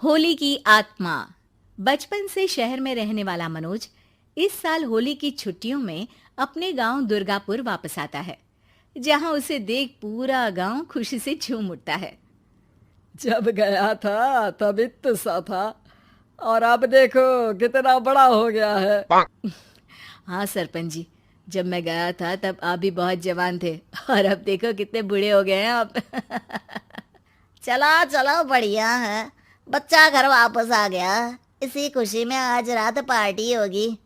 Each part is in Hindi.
होली की आत्मा। बचपन से शहर में रहने वाला मनोज इस साल होली की छुट्टियों में अपने गांव दुर्गापुर वापस आता है, जहां उसे देख पूरा गांव खुशी से झूम उठता है। जब गया था तब इतना सा था और अब देखो कितना बड़ा हो गया है। हाँ सरपंच जी, जब मैं गया था तब आप भी बहुत जवान थे और अब देखो कितने बूढ़े हो गए हैं आप। चलो चलो बढ़िया है। बच्चा घर वापस आ गया। इसी खुशी में आज रात पार्टी होगी।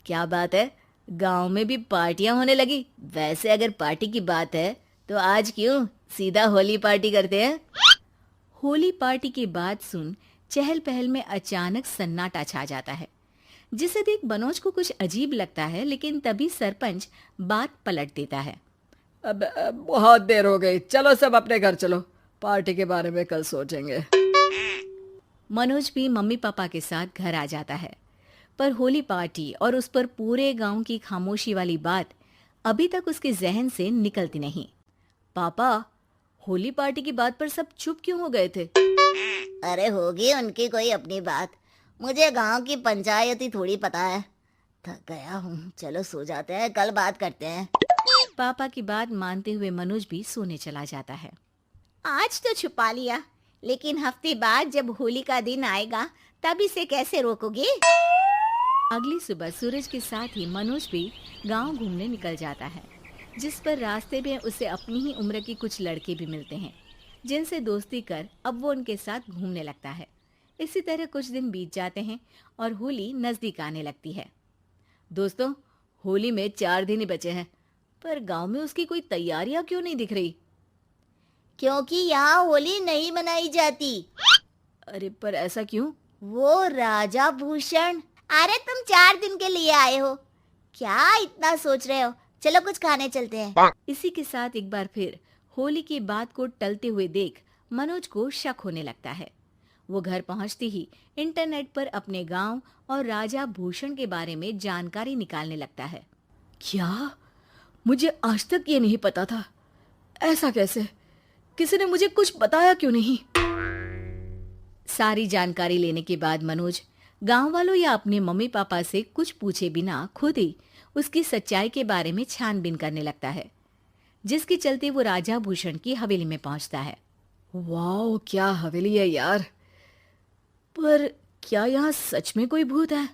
क्या बात है, गांव में भी पार्टियां होने लगी। वैसे अगर पार्टी की बात है तो आज क्यों सीधा होली पार्टी करते हैं। होली पार्टी की बात सुन चहल पहल में अचानक सन्नाटा छा जाता है, जिसे देख मनोज को कुछ अजीब लगता है, लेकिन तभी सरपंच बात पलट देता है। अब बहुत देर हो गई, चलो सब अपने घर चलो, पार्टी के बारे में कल सोचेंगे। मनोज भी मम्मी पापा के साथ घर आ जाता है, पर होली पार्टी और उस पर पूरे गांव की खामोशी वाली बात अभी तक उसके जहन से निकलती नहीं। पापा, होली पार्टी की बात पर सब चुप क्यों हो गए थे। अरे होगी उनकी कोई अपनी बात। मुझे गांव की पंचायत ही थोड़ी पता है। थक गया हूँ, चलो सो जाते हैं, कल बात करते हैं। पापा की बात मानते हुए मनोज भी सोने चला जाता है। आज तो छुपा लिया, लेकिन हफ्ते बाद जब होली का दिन आएगा तब इसे कैसे रोकोगे। अगली सुबह सूरज के साथ ही मनोज भी गांव घूमने निकल जाता है, जिस पर रास्ते में उसे अपनी ही उम्र के कुछ लड़के भी मिलते हैं, जिनसे दोस्ती कर अब वो उनके साथ घूमने लगता है। इसी तरह कुछ दिन बीत जाते हैं और होली नजदीक आने लगती है। दोस्तों, होली में 4 दिन ही बचे हैं, पर गांव में उसकी कोई तैयारियां क्यों नहीं दिख रही। क्योंकि यहाँ होली नहीं मनाई जाती। अरे पर ऐसा क्यों। वो राजा भूषण। अरे तुम 4 दिन के लिए आए हो, क्या इतना सोच रहे हो। चलो कुछ खाने चलते हैं। इसी के साथ एक बार फिर होली की बात को टलते हुए देख मनोज को शक होने लगता है। वो घर पहुंचते ही इंटरनेट पर अपने गांव और राजा भूषण के बारे में जानकारी निकालने लगता है। क्या? मुझे आज तक ये नहीं पता था। ऐसा कैसे? किसी ने मुझे कुछ बताया क्यों नहीं? सारी जानकारी लेने के बाद मनोज गांव वालों या अपने मम्मी पापा से कुछ पूछे बिना खुद ही उसकी सच्चाई के बारे में छानबीन करने लगता है, जिसके चलते वो राजा भूषण की हवेली में पहुंचता है। वाह, क्या हवेली है यार। पर क्या यहाँ सच में कोई भूत है?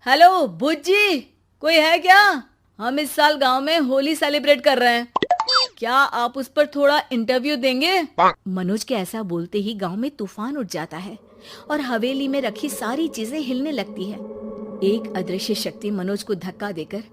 हेलो भूत जी, कोई है क्या? हम इस साल गांव में होली सेलिब्रेट कर रहे हैं, क्या आप उस पर थोड़ा इंटरव्यू देंगे? मनोज के ऐसा बोलते ही गांव में तूफान उठ जाता है और हवेली में रखी सारी चीजें हिलने लगती है। एक अदृश्य शक्ति मनोज को धक्का देकर